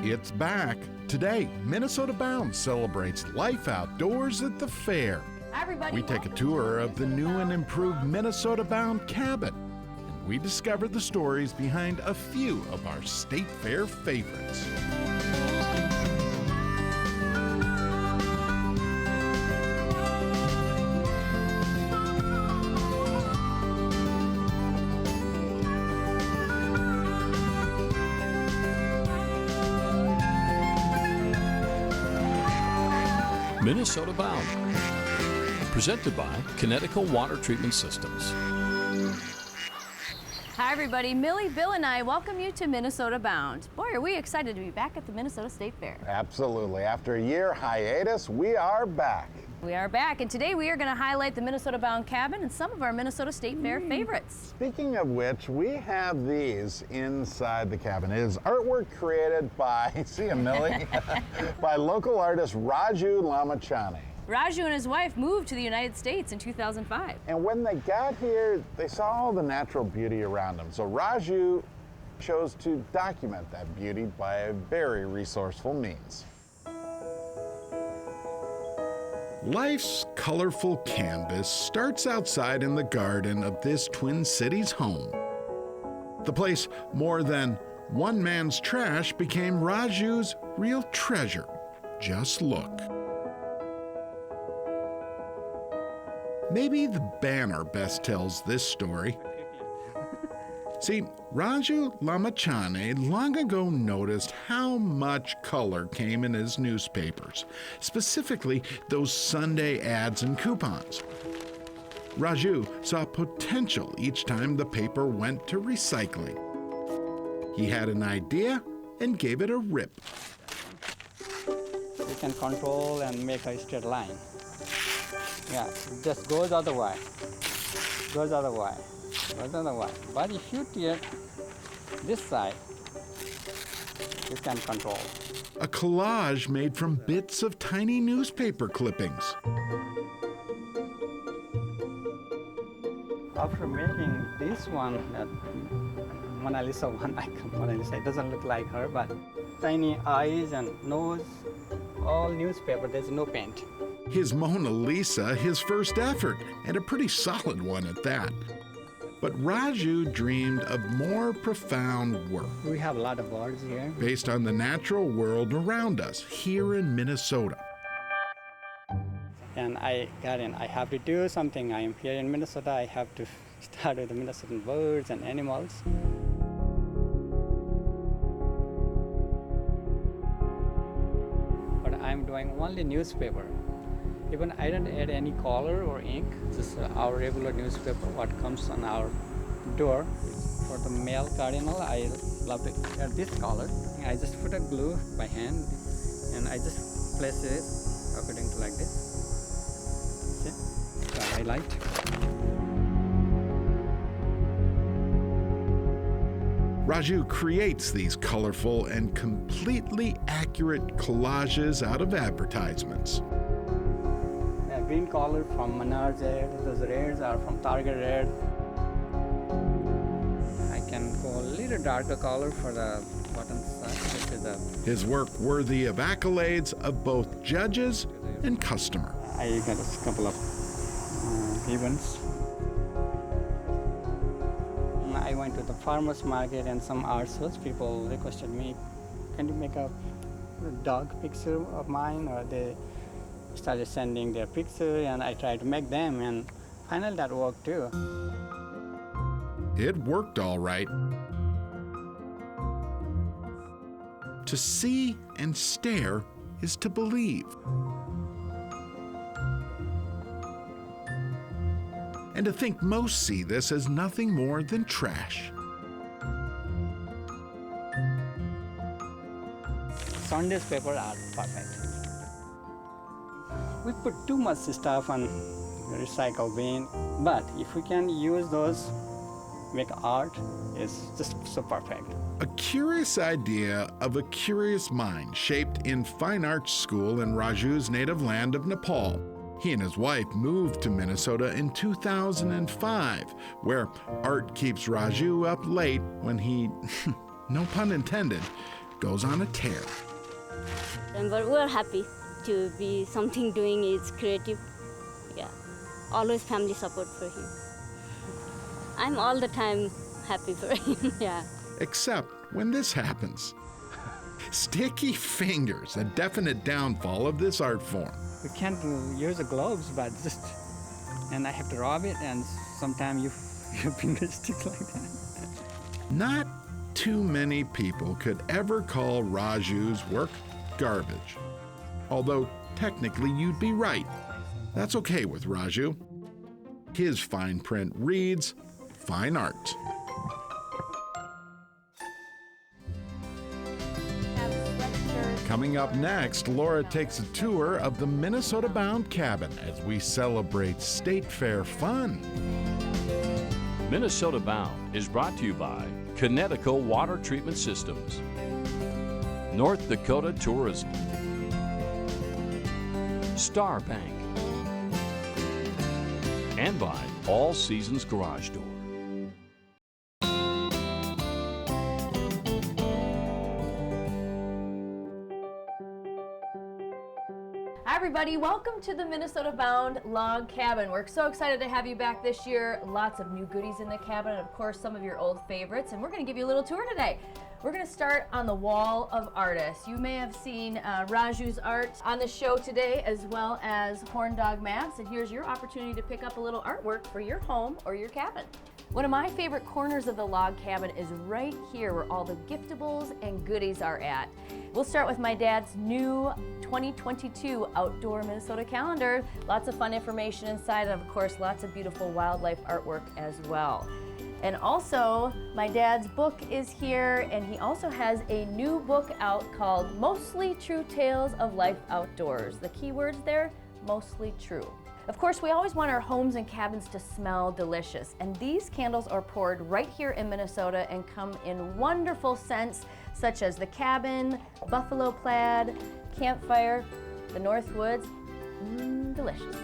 It's back. Today, Minnesota Bound celebrates life outdoors at the fair. Hi, everybody. We take a tour of the new and improved Minnesota Bound cabin. And we discover the stories behind a few of our state fair favorites. Minnesota Bound, presented by Connecticut Water Treatment Systems. Hi, everybody. Millie, Bill, and I welcome you to Minnesota Bound. Boy, are we excited to be back at the Minnesota State Fair. Absolutely. After a year hiatus, we are back. We are back, and today we are going to highlight the Minnesota Bound cabin and some of our Minnesota State Fair favorites. Speaking of which, we have these inside the cabin. It is artwork created by, see ya, Millie, by local artist Raju Lamachani. Raju and his wife moved to the United States in 2005. And when they got here, they saw all the natural beauty around them. So Raju chose to document that beauty by a very resourceful means. Life's colorful canvas starts outside in the garden of this Twin Cities home. The place more than one man's trash became Raju's real treasure. Just look. Maybe the banner best tells this story. See, Raju Lamachani long ago noticed how much color came in his newspapers, specifically those Sunday ads and coupons. Raju saw potential each time the paper went to recycling. He had an idea and gave it a rip. You can control and make a straight line. Yeah, just goes other way, goes other way. But if you take this side, you can control. A collage made from bits of tiny newspaper clippings. After making this one, that Mona Lisa one, Mona Lisa, it doesn't look like her, but tiny eyes and nose, all newspaper, there's no paint. His Mona Lisa, his first effort, and a pretty solid one at that. But Raju dreamed of more profound work. We have a lot of birds here. Based on the natural world around us here in Minnesota. And I have to do something. I am here in Minnesota. I have to start with the Minnesotan birds and animals. But I'm doing only newspaper. Even I don't add any color or ink, just our regular newspaper, what comes on our door. For the male cardinal, I love to add this color. I just put a glue by hand and I just place it according to like this. See? So I highlight. Raju creates these colorful and completely accurate collages out of advertisements. Green color from Menards Red, those reds are from Target Red. I can go a little darker color for the bottom side. His work worthy of accolades of both judges and customer. I got a couple of events. I went to the farmer's market and some art shows. People requested me, can you make a dog picture of mine? Or they started sending their picture and I tried to make them and finally that worked too. It worked all right. To see and stare is to believe. And to think most see this as nothing more than trash. Sunday's paper are perfect. We put too much stuff on the recycle bin, but if we can use those, make art, it's just so perfect. A curious idea of a curious mind shaped in fine arts school in Raju's native land of Nepal. He and his wife moved to Minnesota in 2005, where art keeps Raju up late when he, no pun intended, goes on a tear. But we're happy to be something doing is creative. Yeah, always family support for him. I'm all the time happy for him, yeah. Except when this happens. Sticky fingers, a definite downfall of this art form. We can't use the gloves, but just, and I have to rub it, and sometimes your fingers stick like that. Not too many people could ever call Raju's work garbage. Although technically you'd be right. That's okay with Raju. His fine print reads fine art. Coming up next, Laura takes a tour of the Minnesota-bound cabin as we celebrate State Fair fun. Minnesota Bound is brought to you by Connecticut Water Treatment Systems, North Dakota Tourism, Star Bank, and by All Seasons Garage Door. Hi everybody, welcome to the Minnesota Bound Log Cabin. We're so excited to have you back this year. Lots of new goodies in the cabin and of course some of your old favorites, and we're going to give you a little tour today. We're going to start on the wall of artists. You may have seen Raju's art on the show today, as well as Horn Dog Maps, and here's your opportunity to pick up a little artwork for your home or your cabin. One of my favorite corners of the log cabin is right here where all the giftables and goodies are at. We'll start with my dad's new 2022 Outdoor Minnesota calendar. Lots of fun information inside, and of course lots of beautiful wildlife artwork as well. And also, my dad's book is here, and he also has a new book out called Mostly True Tales of Life Outdoors. The key words there, mostly true. Of course, we always want our homes and cabins to smell delicious, and these candles are poured right here in Minnesota and come in wonderful scents such as the cabin, buffalo plaid, campfire, the North Woods. Delicious.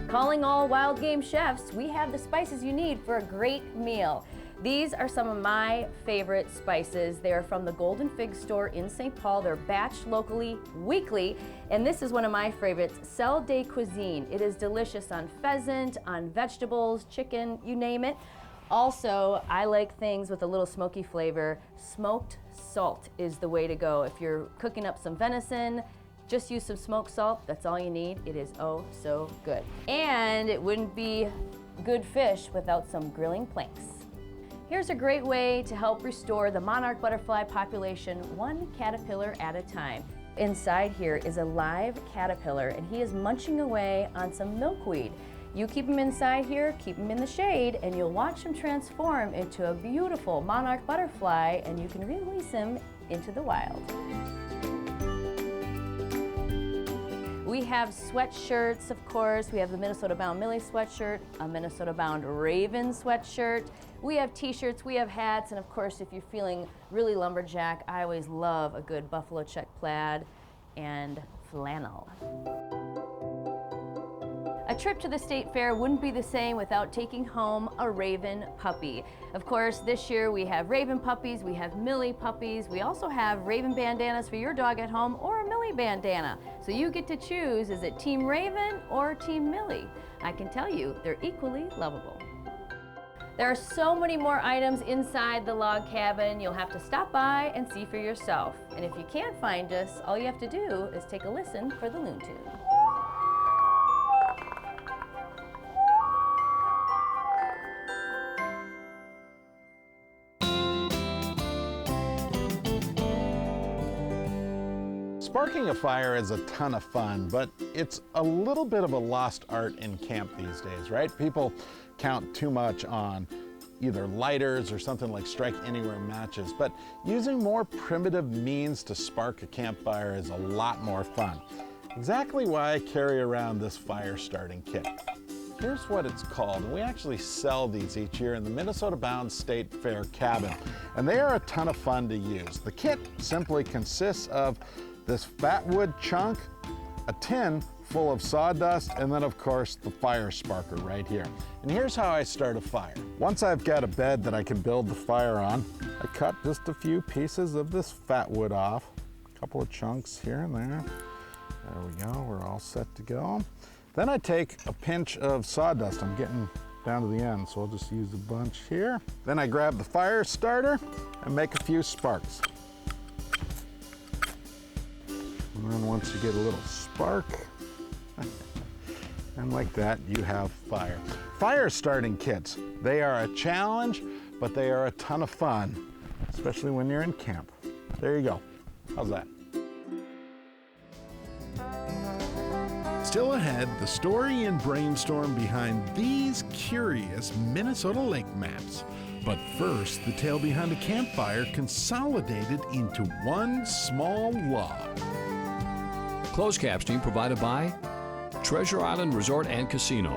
Calling all wild game chefs, we have the spices you need for a great meal. These are some of my favorite spices. They are from the Golden Fig store in St. Paul. They're batched locally, weekly, and this is one of my favorites, Sel de Cuisine. It is delicious on pheasant, on vegetables, chicken, you name it. Also, I like things with a little smoky flavor. Smoked salt is the way to go. If you're cooking up some venison, just use some smoked salt, that's all you need. It is oh so good. And it wouldn't be good fish without some grilling planks. Here's a great way to help restore the monarch butterfly population one caterpillar at a time. Inside here is a live caterpillar, and he is munching away on some milkweed. You keep him inside here, keep him in the shade, and you'll watch him transform into a beautiful monarch butterfly, and you can release him into the wild. We have sweatshirts, of course. We have the Minnesota Bound Millie sweatshirt, a Minnesota Bound Raven sweatshirt. We have t-shirts, we have hats, and of course, if you're feeling really lumberjack, I always love a good buffalo check plaid and flannel. A trip to the state fair wouldn't be the same without taking home a Raven puppy. Of course, this year we have Raven puppies, we have Millie puppies, we also have Raven bandanas for your dog at home or a Millie bandana. So you get to choose, is it Team Raven or Team Millie? I can tell you, they're equally lovable. There are so many more items inside the log cabin. You'll have to stop by and see for yourself. And if you can't find us, all you have to do is take a listen for the loon tune. Sparking a fire is a ton of fun, but it's a little bit of a lost art in camp these days, right? People count too much on either lighters or something like strike anywhere matches, but using more primitive means to spark a campfire is a lot more fun. Exactly why I carry around this fire starting kit. Here's what it's called. We actually sell these each year in the Minnesota Bound State Fair cabin, and they are a ton of fun to use. The kit simply consists of this fat wood chunk, a tin full of sawdust, and then of course the fire sparker right here. And here's how I start a fire. Once I've got a bed that I can build the fire on, I cut just a few pieces of this fat wood off, a couple of chunks here and there. There we go, we're all set to go. Then I take a pinch of sawdust. I'm getting down to the end, so I'll just use a bunch here. Then I grab the fire starter and make a few sparks. And then once you get a little spark, and like that, you have fire. Fire starting kits, they are a challenge, but they are a ton of fun, especially when you're in camp. There you go. How's that? Still ahead, the story and brainstorm behind these curious Minnesota lake maps. But first, the tale behind a campfire consolidated into one small log. Closed captioning provided by Treasure Island Resort and Casino.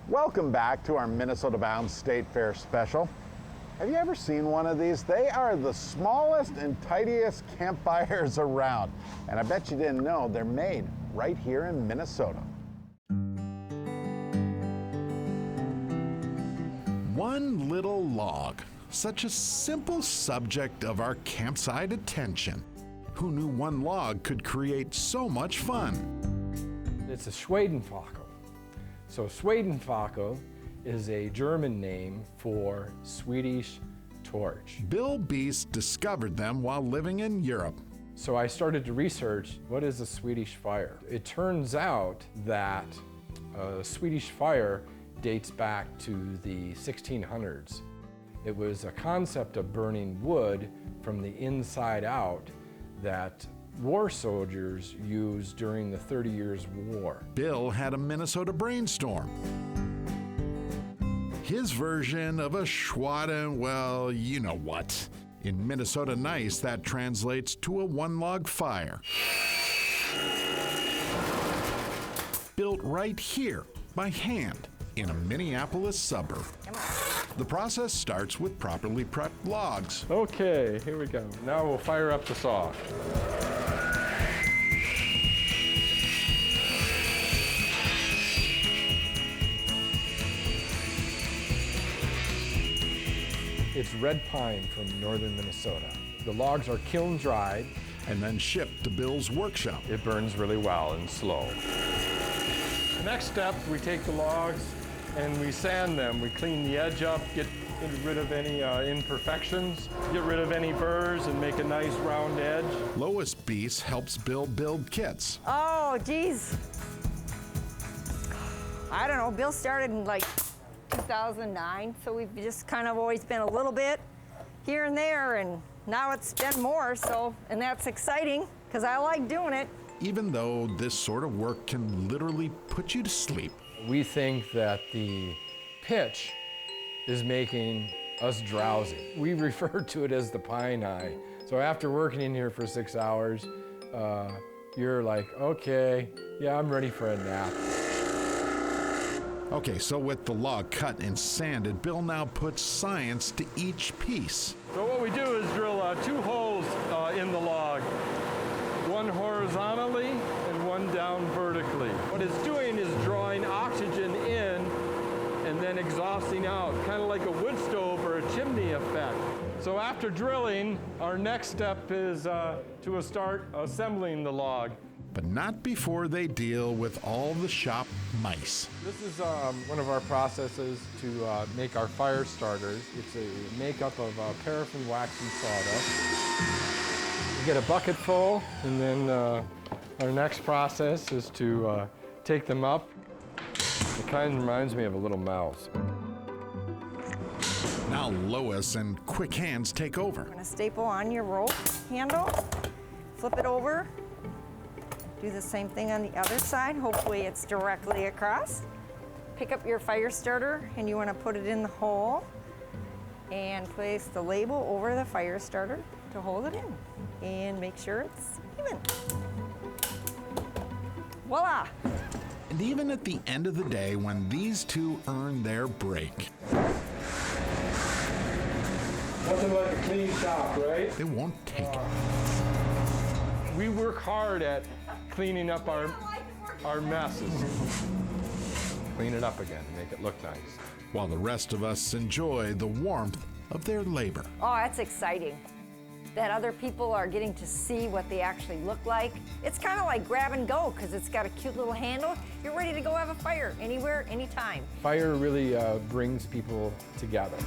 Welcome back to our Minnesota Bound State Fair special. Have you ever seen one of these? They are the smallest and tidiest campfires around. And I bet you didn't know they're made right here in Minnesota. One little log, such a simple subject of our campsite attention. Who knew one log could create so much fun? It's a Schwedenfackel. So Schwedenfackel is a German name for Swedish torch. Bill Beast discovered them while living in Europe. So I started to research, what is a Swedish fire? It turns out that a Swedish fire dates back to the 1600s. It was a concept of burning wood from the inside out that war soldiers used during the 30 Years' War. Bill had a Minnesota brainstorm. His version of a Schwaden, well, you know what. In Minnesota nice, that translates to a one-log fire. Built right here, by hand, in a Minneapolis suburb. The process starts with properly prepped logs. Okay, here we go. Now we'll fire up the saw. It's red pine from northern Minnesota. The logs are kiln dried And then shipped to Bill's workshop. It burns really well and slow. The next step, we take the logs and we sand them. We clean the edge up, get rid of any imperfections, get rid of any burrs, and make a nice round edge. Lois Beese helps Bill build kits. Oh, geez. I don't know. Bill started in like 2009, so we've just kind of always been a little bit here and there, and now it's been more, so, and that's exciting because I like doing it. Even though this sort of work can literally put you to sleep. We think that the pitch is making us drowsy. We refer to it as the pine eye. So after working in here for 6 hours, you're like, okay, yeah, I'm ready for a nap. Okay, so with the log cut and sanded, Bill now puts science to each piece. So what we do is drill 2 holes in the log, one horizontally and one down vertically. What it's doing is drawing oxygen in and then exhausting out, kind of like a wood stove or a chimney effect. So after drilling, our next step is to start assembling the log. But not before they deal with all the shop mice. This is one of our processes to make our fire starters. It's a makeup of paraffin wax and sawdust. We get a bucket full, and then our next process is to take them up. It kind of reminds me of a little mouse. Now Lois and quick hands take over. You're gonna staple on your rope handle, flip it over, do the same thing on the other side. Hopefully it's directly across. Pick up your fire starter and you want to put it in the hole and place the label over the fire starter to hold it in and make sure it's even. Voila! And even at the end of the day, when these two earn their break, Nothing like a clean shop, right? they won't take it. We work hard at cleaning up our messes. Clean it up again, make it look nice. While the rest of us enjoy the warmth of their labor. Oh, that's exciting. That other people are getting to see what they actually look like. It's kind of like grab and go because it's got a cute little handle. You're ready to go have a fire anywhere, anytime. Fire really brings people together.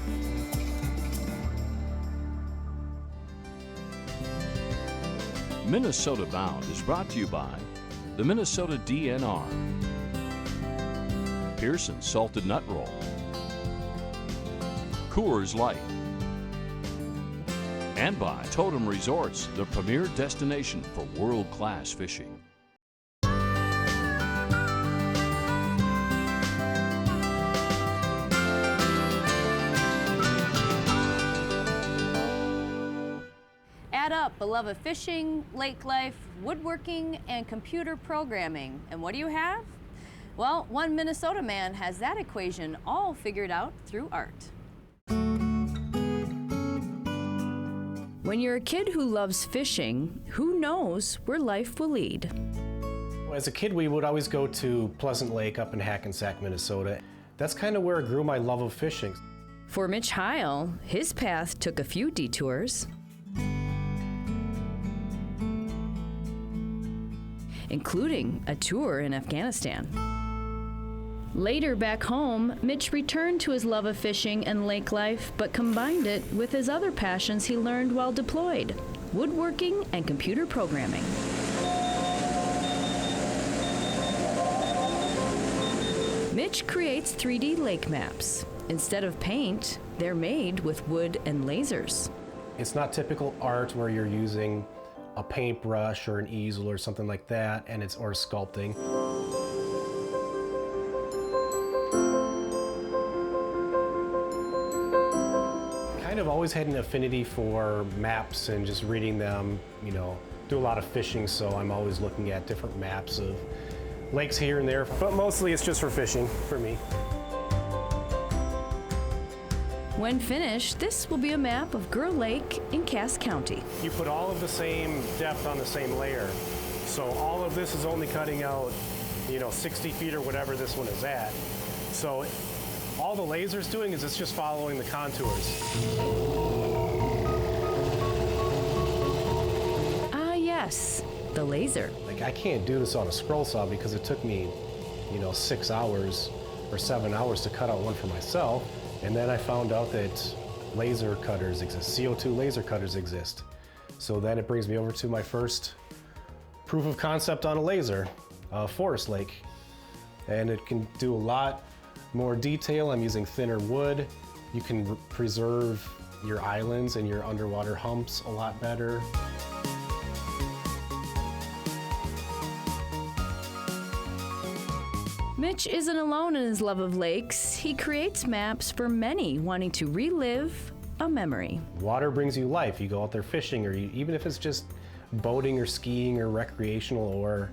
Minnesota Bound is brought to you by the Minnesota DNR, Pearson Salted Nut Roll, Coors Light, and by Totem Resorts, the premier destination for world-class fishing. Add up a love of fishing, lake life, woodworking, and computer programming. And what do you have? Well, one Minnesota man has that equation all figured out through art. When you're a kid who loves fishing, who knows where life will lead? As a kid, we would always go to Pleasant Lake up in Hackensack, Minnesota. That's kind of where I grew my love of fishing. For Mitch Heil, his path took a few detours, including a tour in Afghanistan. Later back home, Mitch returned to his love of fishing and lake life, but combined it with his other passions he learned while deployed: woodworking and computer programming. Mitch creates 3D lake maps. Instead of paint, they're made with wood and lasers. It's not typical art where you're using a paintbrush or an easel or something like that, or sculpting. I've always had an affinity for maps and just reading them, do a lot of fishing, so I'm always looking at different maps of lakes here and there, but mostly it's just for fishing for me. When finished, this will be a map of Girl Lake in Cass County. You put all of the same depth on the same layer, so all of this is only cutting out, 60 feet or whatever this one is at. So all the laser's doing is it's just following the contours. Ah, yes, the laser. I can't do this on a scroll saw because it took me, 6 hours or 7 hours to cut out one for myself. And then I found out that laser cutters exist, CO2 laser cutters exist. So then it brings me over to my first proof of concept on a laser, Forest Lake. And it can do a lot more detail. I'm using thinner wood. You can preserve your islands and your underwater humps a lot better. Mitch isn't alone in his love of lakes. He creates maps for many wanting to relive a memory. Water brings you life. You go out there fishing, or even if it's just boating or skiing or recreational, or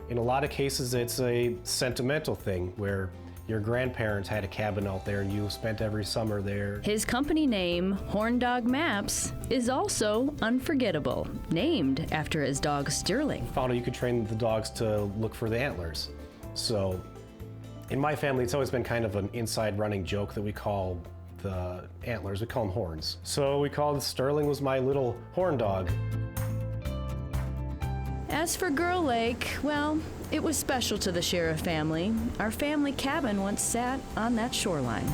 in a lot of cases it's a sentimental thing where your grandparents had a cabin out there and you spent every summer there. His company name, Horn Dog Maps, is also unforgettable, named after his dog Sterling. Found out you could train the dogs to look for the antlers. So in my family, it's always been kind of an inside running joke that we call the antlers, we call them horns. So we called Sterling was my little horn dog. As for Girl Lake, well, it was special to the Sheriff family. Our family cabin once sat on that shoreline.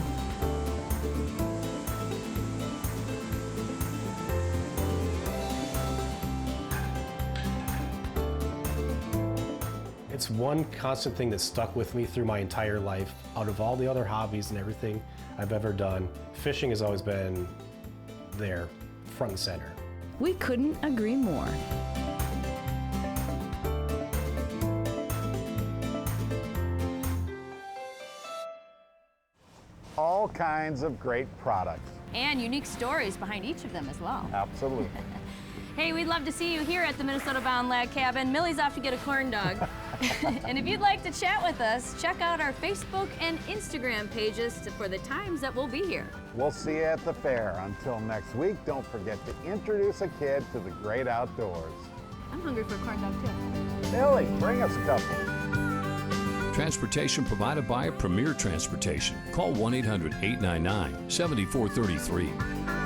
It's one constant thing that stuck with me through my entire life. Out of all the other hobbies and everything I've ever done, fishing has always been there, front and center. We couldn't agree more. All kinds of great products. And unique stories behind each of them as well. Absolutely. Hey, we'd love to see you here at the Minnesota Bound Log Cabin. Millie's off to get a corn dog. And if you'd like to chat with us, check out our Facebook and Instagram pages for the times that we'll be here. We'll see you at the fair. Until next week, don't forget to introduce a kid to the great outdoors. I'm hungry for a corn dog, too. Billy, bring us a couple. Transportation provided by Premier Transportation. Call 1-800-899-7433.